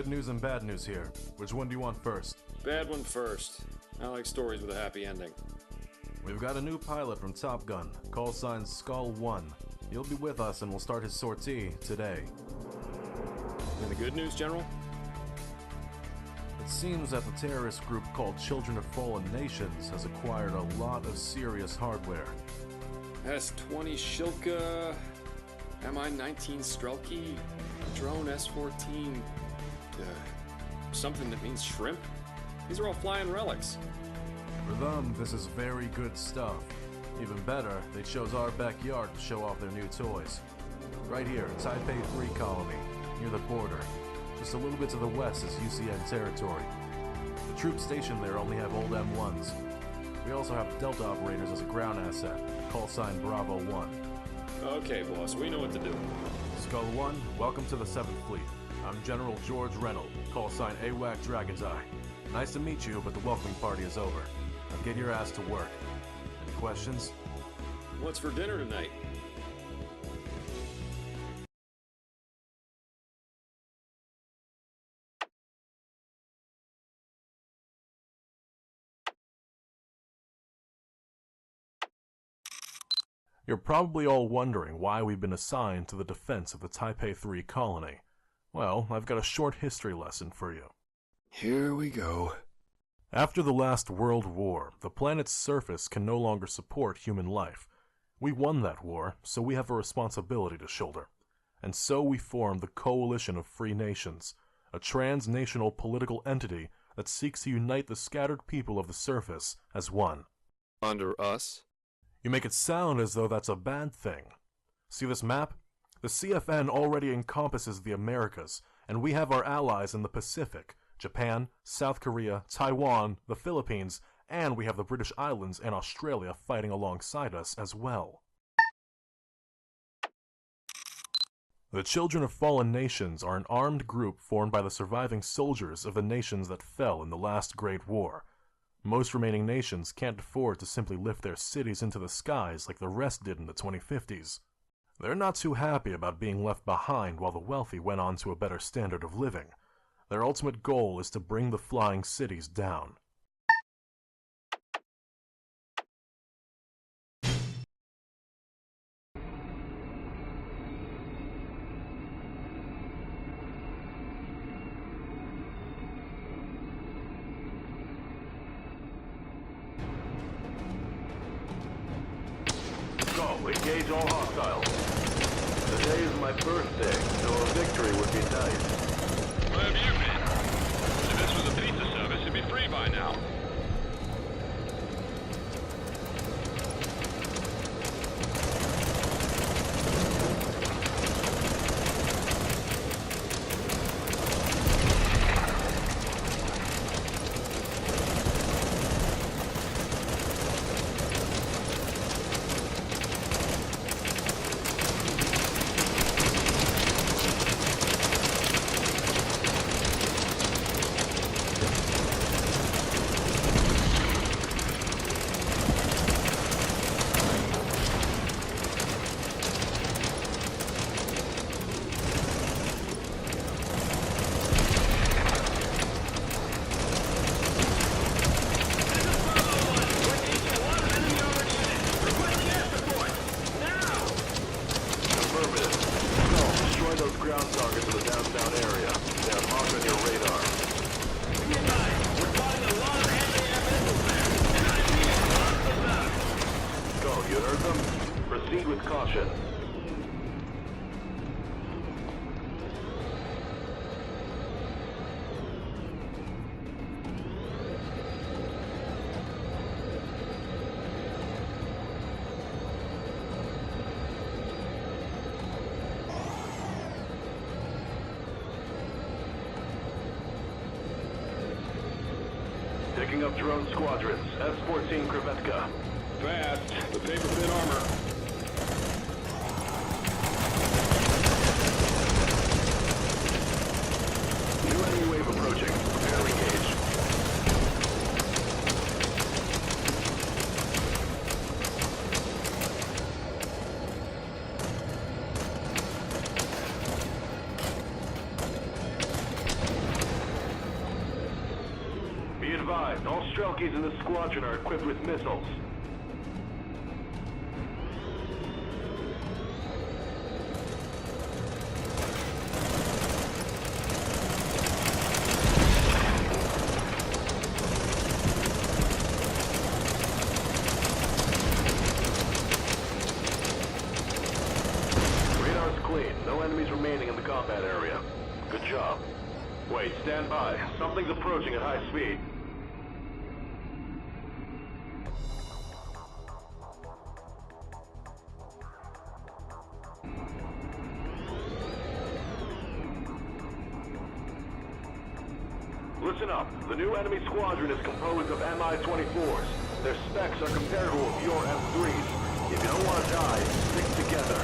Good news and bad news here. Which one do you want first? Bad one first. I like stories with a happy ending. We've got a new pilot from Top Gun, call sign Skull 1. He'll be with us and will start his sortie today. And the good news, General? It seems that the terrorist group called Children of Fallen Nations has acquired a lot of serious hardware. S-20 Shilka, Mi-19 Strelky, drone S-14, something that means shrimp? These are all flying relics. For them, this is very good stuff. Even better, they chose our backyard to show off their new toys. Right here, Taipei 3 colony, near the border. Just a little bit to the west is UCN territory. The troops stationed there only have old M1s. We also have Delta operators as a ground asset, call sign Bravo 1. Okay, boss, we know what to do. Skull 1, welcome to the 7th Fleet. I'm General George Reynolds, call sign AWAC Dragon's Eye. Nice to meet you, but the welcoming party is over. Now get your ass to work. Any questions? What's for dinner tonight? You're probably all wondering why we've been assigned to the defense of the Taipei 3 colony. Well, I've got a short history lesson for you. Here we go. After the last World War, the planet's surface can no longer support human life. We won that war, so we have a responsibility to shoulder. And so we formed the Coalition of Free Nations, a transnational political entity that seeks to unite the scattered people of the surface as one. Under us? You make it sound as though that's a bad thing. See this map? The CFN already encompasses the Americas, and we have our allies in the Pacific, Japan, South Korea, Taiwan, the Philippines, and we have the British Islands and Australia fighting alongside us as well. The Children of Fallen Nations are an armed group formed by the surviving soldiers of the nations that fell in the last Great War. Most remaining nations can't afford to simply lift their cities into the skies like the rest did in the 2050s. They're not too happy about being left behind while the wealthy went on to a better standard of living. Their ultimate goal is to bring the flying cities down. Go, engage all hostiles. Today is my birthday, so a victory would be nice. Where have you been? If this was a pizza service, it'd be free by now. Proceed with caution. Picking up drone squadrons, S-14 Krevetka. Fast, the paper-thin armor. New enemy wave approaching. Prepare to engage. Trelkeys in the squadron are equipped with missiles. Radar's clean. No enemies remaining in the combat area. Good job. Wait, stand by. Something's approaching at high speed. Listen up. The new enemy squadron is composed of Mi-24s. Their specs are comparable with your M3s. If you don't want to die, stick together.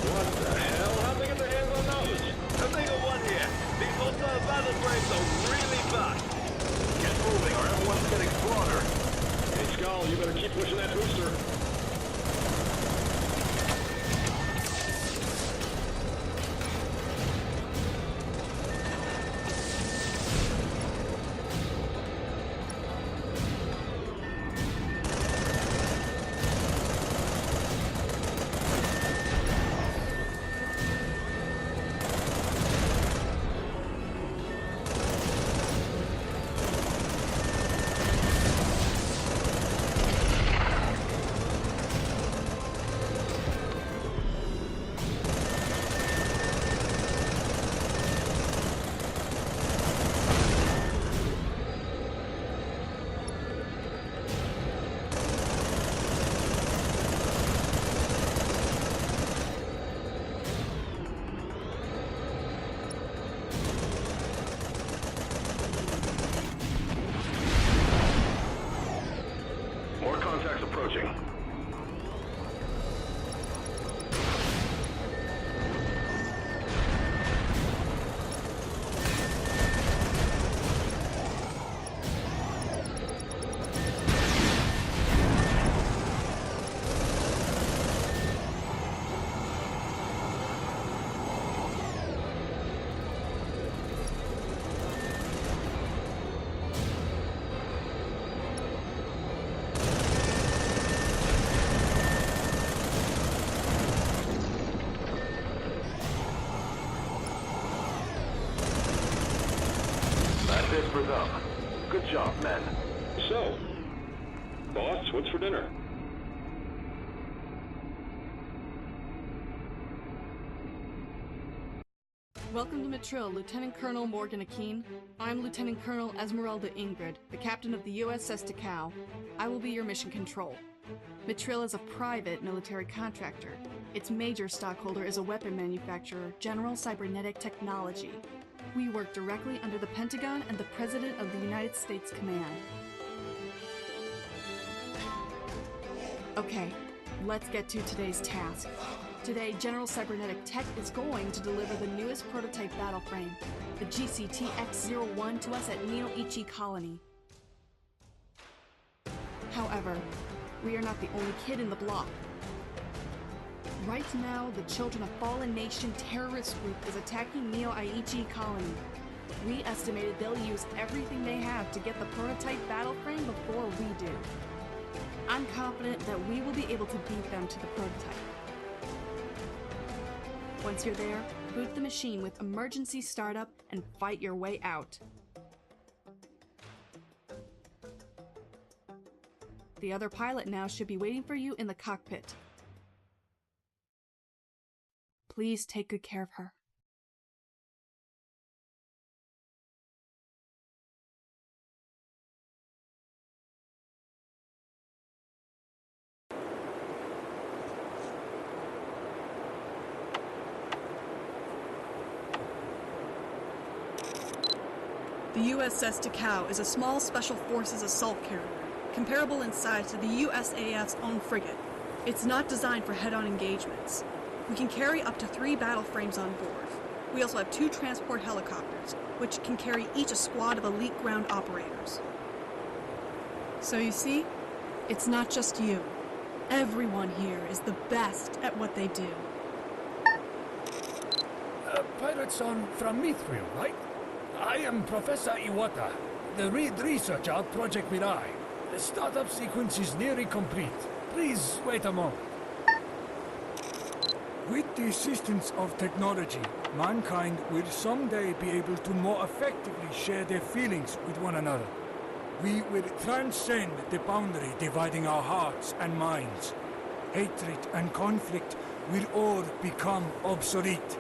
What the hell? How'd they get their hands on those? A bigger one here. These hostile battle frames are really fast. Get moving or everyone's getting slaughtered. Hey, Skull, you better keep pushing that booster. More contacts approaching. That's it for them. Good job, men. So, boss, what's for dinner? Welcome to Matrill, Lieutenant Colonel Morgan Akeen. I'm Lieutenant Colonel Esmeralda Ingrid, the captain of the USS Takao. I will be your mission control. Matrill is a private military contractor. Its major stockholder is a weapon manufacturer, General Cybernetic Technology. We work directly under the Pentagon and the President of the United States Command. Okay, let's get to today's task. Today, General Cybernetic Tech is going to deliver the newest prototype battle frame, the GCT-X-01, to us at Neo-Ichi Colony. However, we are not the only kid in the block. Right now, the Children of Fallen Nation terrorist group is attacking Neo-Ichi Colony. We estimated they'll use everything they have to get the prototype battle frame before we do. I'm confident that we will be able to beat them to the prototype. Once you're there, boot the machine with emergency startup and fight your way out. The other pilot now should be waiting for you in the cockpit. Please take good care of her. The USS Takao is a small Special Forces assault carrier, comparable in size to the USAF's own frigate. It's not designed for head-on engagements. We can carry up to 3 battle frames on board. We also have 2 transport helicopters, which can carry each a squad of elite ground operators. So you see, it's not just you. Everyone here is the best at what they do. Pirates from Mithril, right? I am Professor Iwata, the lead researcher of Project Mirai. The startup sequence is nearly complete. Please wait a moment. With the assistance of technology, mankind will someday be able to more effectively share their feelings with one another. We will transcend the boundary dividing our hearts and minds. Hatred and conflict will all become obsolete,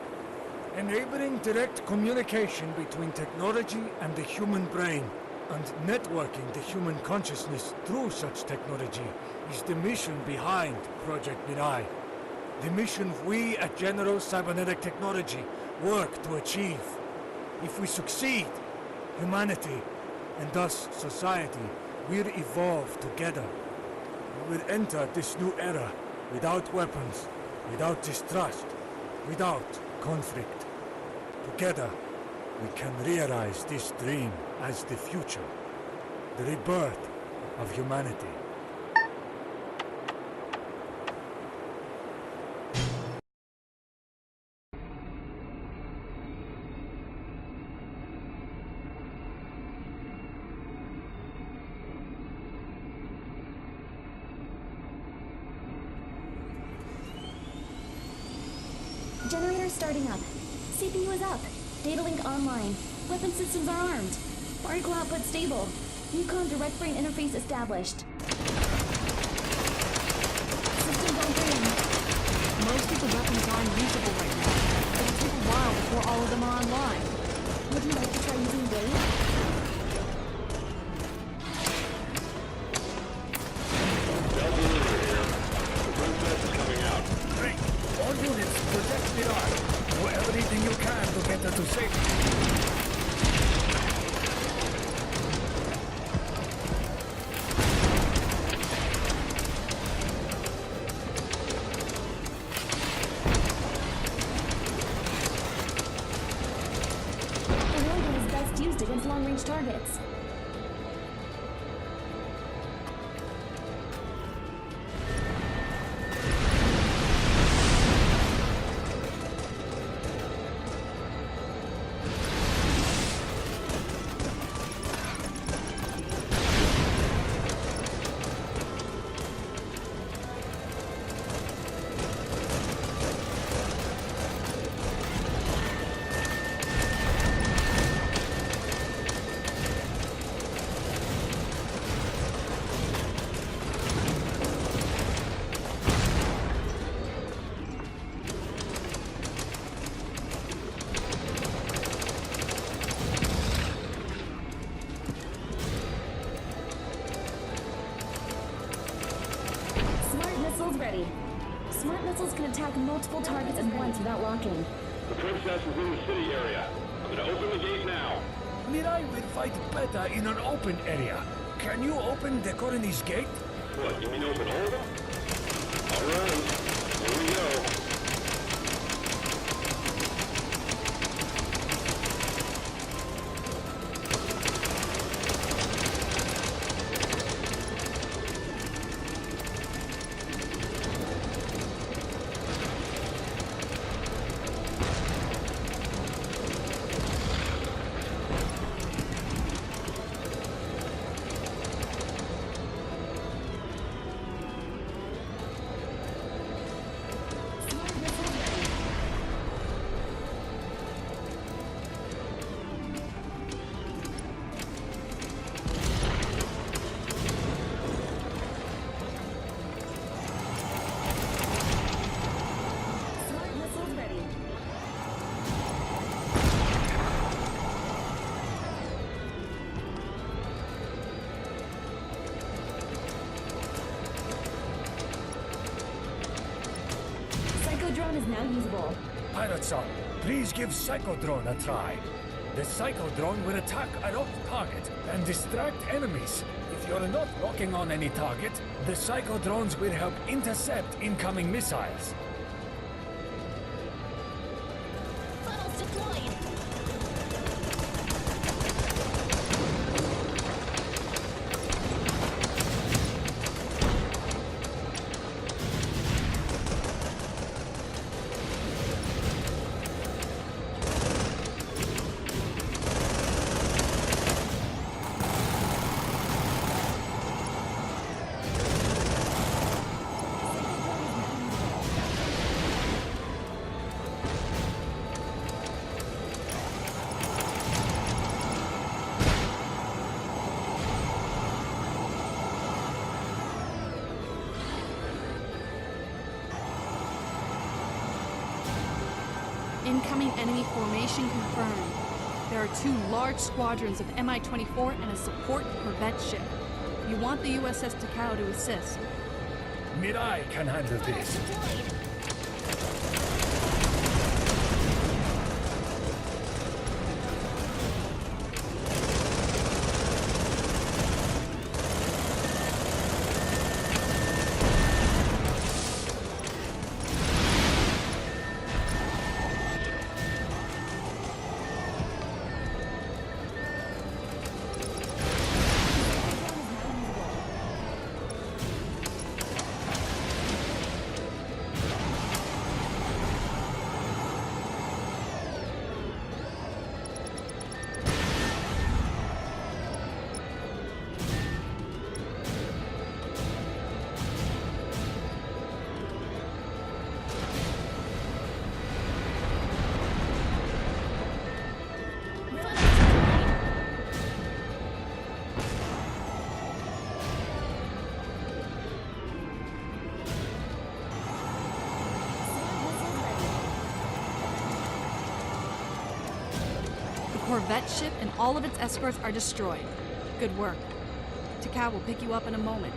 enabling direct communication between technology and the human brain, and networking the human consciousness through such technology is the mission behind Project Mirai. The mission we at General Cybernetic Technology work to achieve. If we succeed, humanity, and thus society, will evolve together. We will enter this new era without weapons, without distrust, without conflict. Together, we can realize this dream as the future, the rebirth of humanity. Generator starting up. CPU is up. Data link online. Weapon systems are armed. Particle output stable. Yukon direct brain interface established. Systems on green. Most of the weapons are unusable right now. It'll take a while before all of them are online. Would you like to try using Dave? Delta Leader here. The princess is coming out. Great. All units, protect Mirai. Do everything you can to get her to safety. The railgun is best used against long-range targets. Smart missiles ready. Smart missiles can attack multiple targets at once without locking. The princess is in the city area. I'm gonna open the gate now. Mirai will fight better in an open area. Can you open the colony's gate? What, you mean open all of them? Alright, here we go. Smart missiles ready. Smart missiles ready. Psychodrone is now usable. Pilot Son, please give Psychodrone a try. The Psychodrone will attack a locked target and distract enemies. If you're not locking on any target, the Psychodrones will help intercept incoming missiles. Funnels deployed. Incoming enemy formation confirmed. There are 2 large squadrons of Mi-24 and a support corvette ship. You want the USS Takao to assist. Mirai can handle this. Corvette ship and all of its escorts are destroyed. Good work. Takao will pick you up in a moment.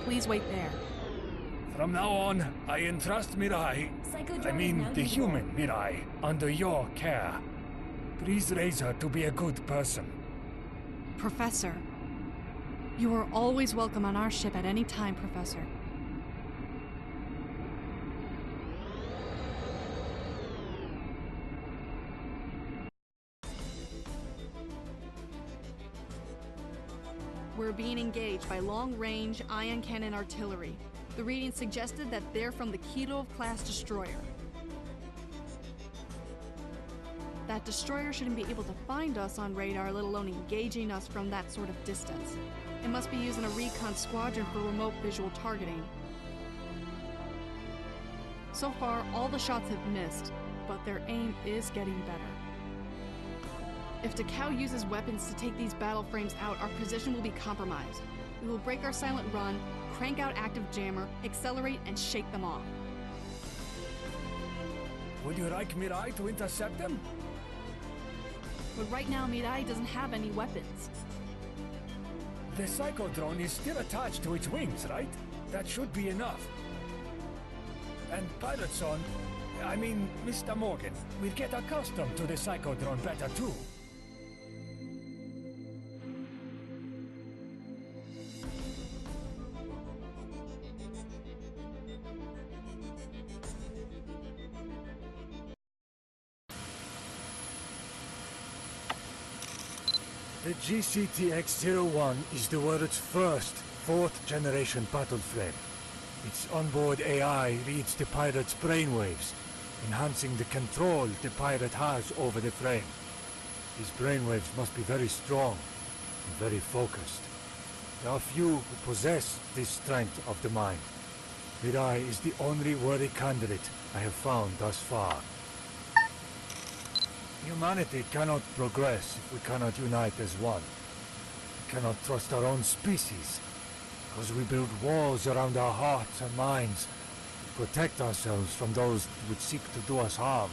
Please wait there. From now on, I entrust Mirai, the human Mirai, under your care. Please raise her to be a good person. Professor, you are always welcome on our ship at any time, Professor. We're being engaged by long-range ion cannon artillery. The reading suggested that they're from the Kirov-class destroyer. That destroyer shouldn't be able to find us on radar, let alone engaging us from that sort of distance. It must be using a recon squadron for remote visual targeting. So far, all the shots have missed, but their aim is getting better. If Takao uses weapons to take these battle frames out, our position will be compromised. We will break our silent run, crank out active jammer, accelerate, and shake them off. Would you like Mirai to intercept them? But right now, Mirai doesn't have any weapons. The psychodrone is still attached to its wings, right? That should be enough. And Pilot Son, Mr. Morgan, will get accustomed to the psychodrone better too. The GCTX-01 is the world's first 4th-generation battle frame. Its onboard AI reads the pilot's brainwaves, enhancing the control the pilot has over the frame. These brainwaves must be very strong and very focused. There are few who possess this strength of the mind. Mirai is the only worthy candidate I have found thus far. Humanity cannot progress if we cannot unite as one. We cannot trust our own species, because we build walls around our hearts and minds to protect ourselves from those who would seek to do us harm.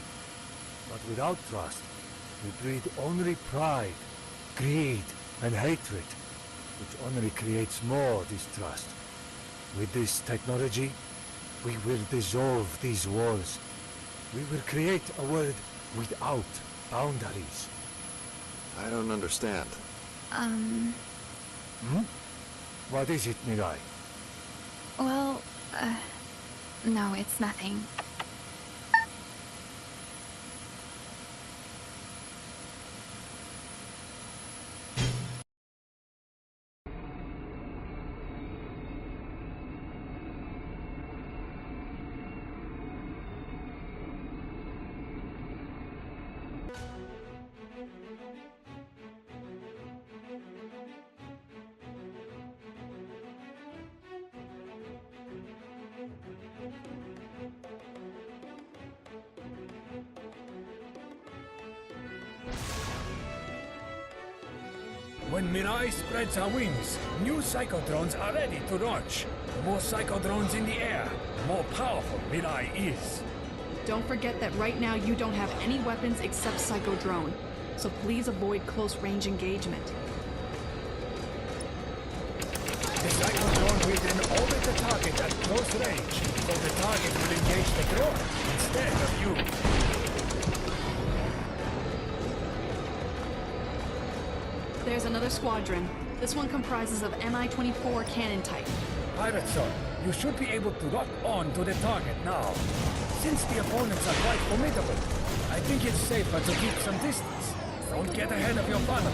But without trust, we breed only pride, greed, and hatred, which only creates more distrust. With this technology, we will dissolve these walls. We will create a world without boundaries. I don't understand. What is it, Mirai? Well, no, it's nothing. When Mirai spreads her wings, new psychodrones are ready to launch. The more psychodrones in the air, the more powerful Mirai is. Don't forget that right now you don't have any weapons except Psycho Drone, so please avoid close-range engagement. The Psycho Drone will then orbit the target at close range, so the target will engage the drone instead of you. There's another squadron. This one comprises of Mi-24 cannon type. Pirate Son, you should be able to lock on to the target now. Since the opponents are quite formidable, I think it's safer to keep some distance. Don't get ahead of your funnel.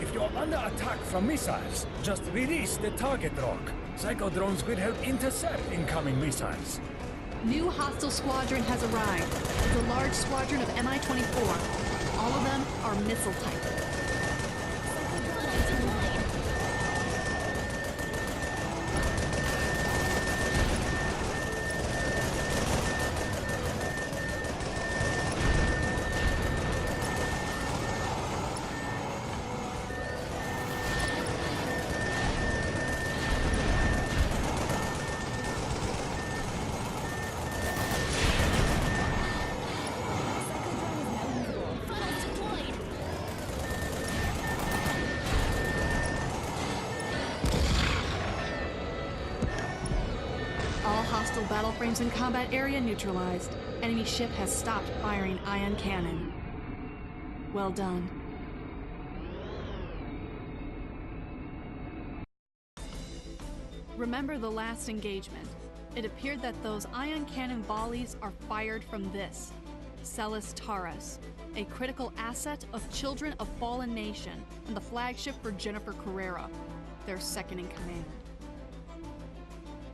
If you're under attack from missiles, just release the target rock. Psycho drones will help intercept incoming missiles. New hostile squadron has arrived. It's a large squadron of Mi-24. All of them are missile type. Hostile battle frames in combat area neutralized. Enemy ship has stopped firing ion cannon. Well done. Remember the last engagement. It appeared that those ion cannon volleys are fired from this, Celis Taurus, a critical asset of Children of Fallen Nation and the flagship for Jennifer Carrera, their second in command.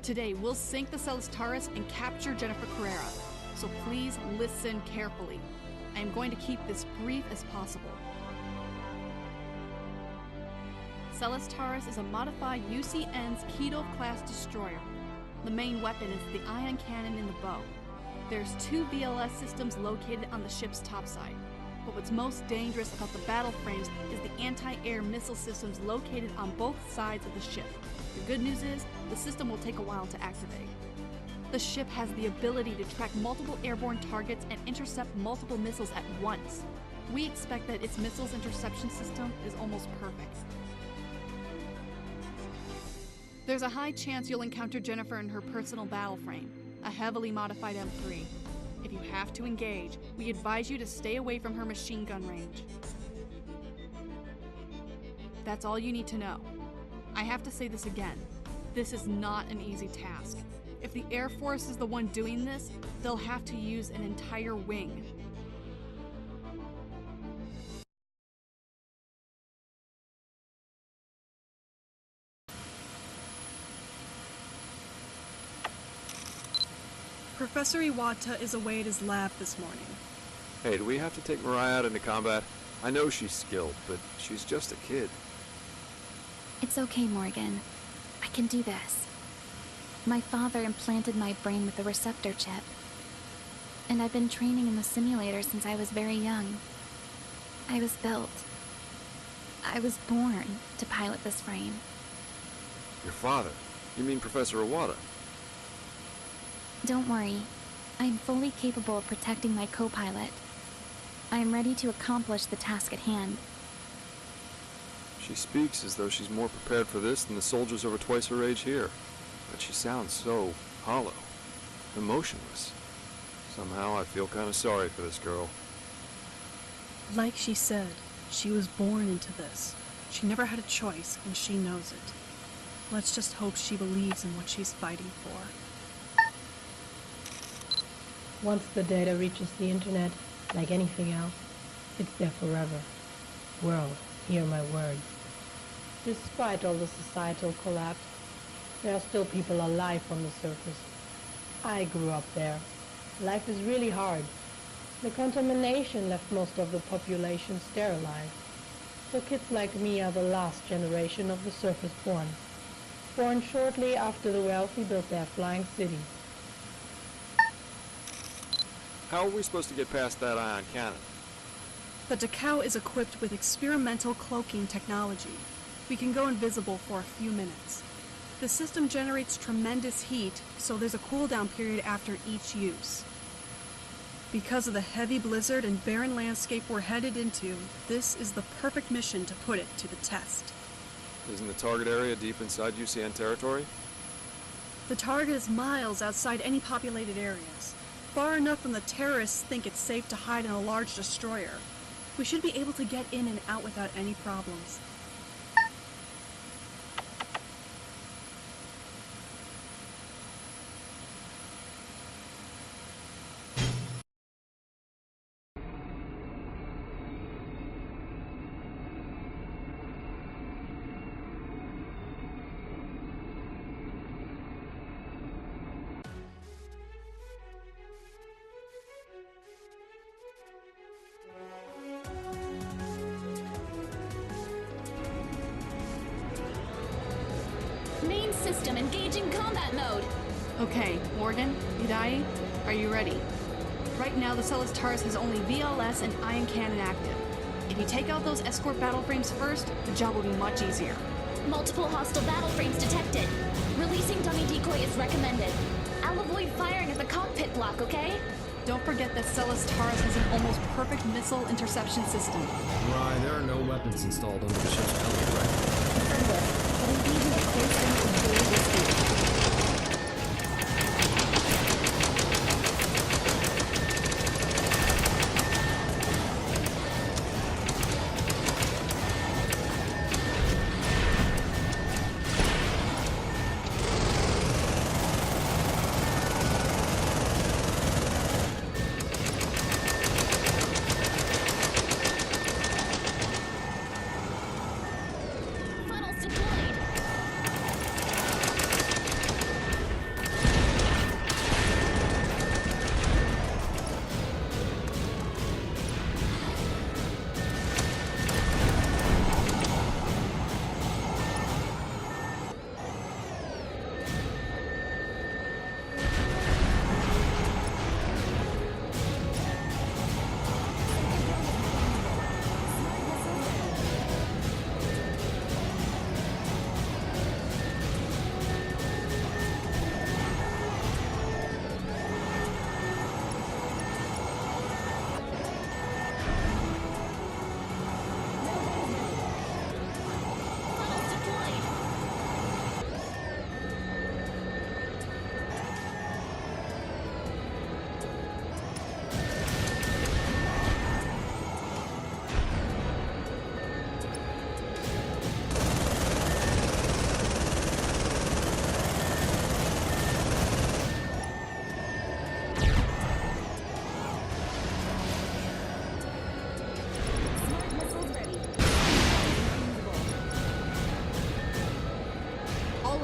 Today, we'll sink the Celis Taurus and capture Jennifer Carrera, so please listen carefully. I am going to keep this brief as possible. Celis Taurus is a modified UCN's Keto-class destroyer. The main weapon is the ion cannon in the bow. There's 2 VLS systems located on the ship's topside, but what's most dangerous about the battle frames is the anti-air missile systems located on both sides of the ship. The good news is, the system will take a while to activate. The ship has the ability to track multiple airborne targets and intercept multiple missiles at once. We expect that its missiles interception system is almost perfect. There's a high chance you'll encounter Jennifer in her personal battle frame, a heavily modified M3. If you have to engage, we advise you to stay away from her machine gun range. That's all you need to know. I have to say this again. This is not an easy task. If the Air Force is the one doing this, they'll have to use an entire wing. Professor Iwata is away at his lab this morning. Hey, do we have to take Mirai out into combat? I know she's skilled, but she's just a kid. It's okay, Morgan. I can do this. My father implanted my brain with a receptor chip. And I've been training in the simulator since I was very young. I was born to pilot this frame. Your father? You mean Professor Iwata? Don't worry. I'm fully capable of protecting my co-pilot. I am ready to accomplish the task at hand. She speaks as though she's more prepared for this than the soldiers over twice her age here. But she sounds so hollow, emotionless. Somehow I feel kind of sorry for this girl. Like she said, she was born into this. She never had a choice, and she knows it. Let's just hope she believes in what she's fighting for. Once the data reaches the internet, like anything else, it's there forever. World, hear my words. Despite all the societal collapse, there are still people alive on the surface. I grew up there. Life is really hard. The contamination left most of the population sterilized. So kids like me are the last generation of the surface born. Born shortly after the wealthy built their flying cities. How are we supposed to get past that ion cannon? The Takao is equipped with experimental cloaking technology. We can go invisible for a few minutes. The system generates tremendous heat, so there's a cooldown period after each use. Because of the heavy blizzard and barren landscape we're headed into, this is the perfect mission to put it to the test. Isn't the target area deep inside UCN territory? The target is miles outside any populated areas, far enough when the terrorists think it's safe to hide in a large destroyer. We should be able to get in and out without any problems. Main system engaging combat mode. Okay, Morgan, Mirai, are you ready? Right now, the Celes TARS has only VLS and ion cannon active. If you take out those escort battle frames first, the job will be much easier. Multiple hostile battle frames detected. Releasing dummy decoy is recommended. I'll avoid firing at the cockpit block, okay? Don't forget that Celes TARS has an almost perfect missile interception system. Mirai, there are no weapons installed under the ship's helmet, right? But engaging at close range is very risky.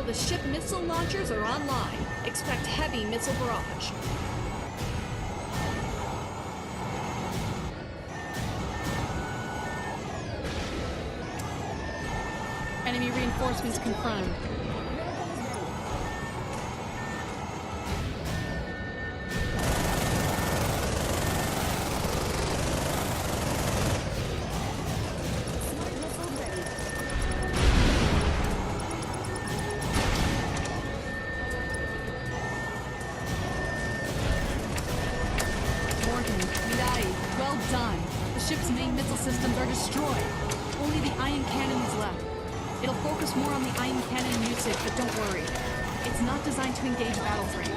The ship missile launchers are online. Expect heavy missile barrage. Enemy reinforcements confirmed. Done. The ship's main missile systems are destroyed. Only the ion cannon is left. It'll focus more on the ion cannon usage, but don't worry. It's not designed to engage battle frame.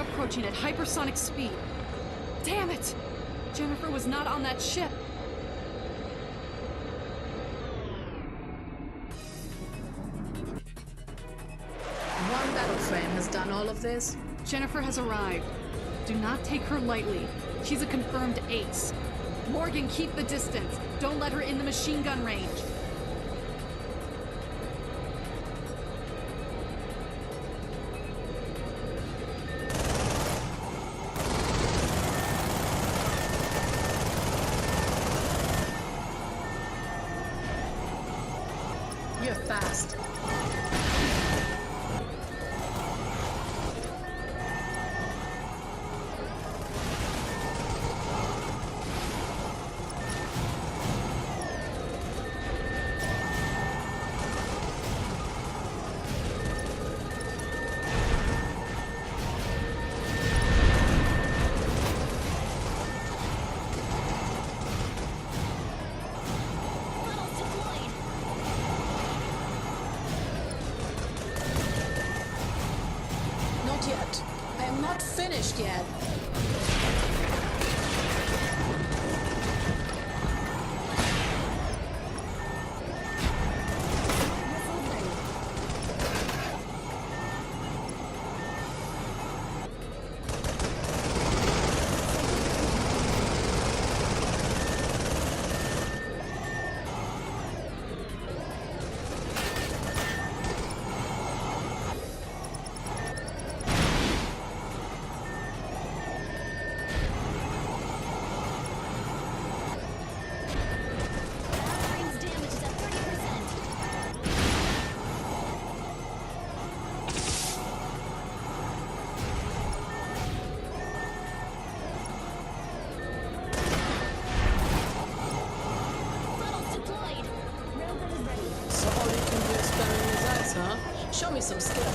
approaching at hypersonic speed. Damn it! Jennifer was not on that ship. One battle frame has done all of this. Jennifer has arrived. Do not take her lightly. She's a confirmed ace. Morgan, keep the distance. Don't let her in the machine gun range. You're fast. Not yet. I am not finished yet. So all you can do is spamming his eyes, huh? Show me some skill.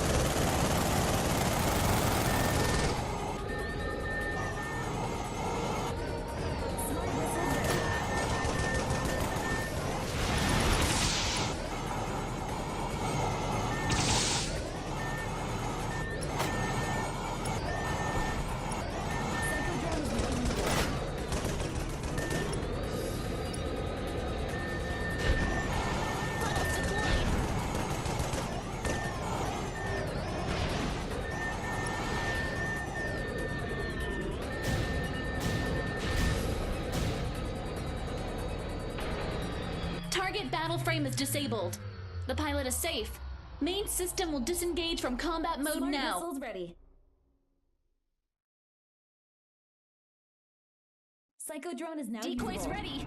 Target battle frame is disabled. The pilot is safe. Main system will disengage from combat mode now. Missiles ready. Psycho drone is now Decoys usable. ready.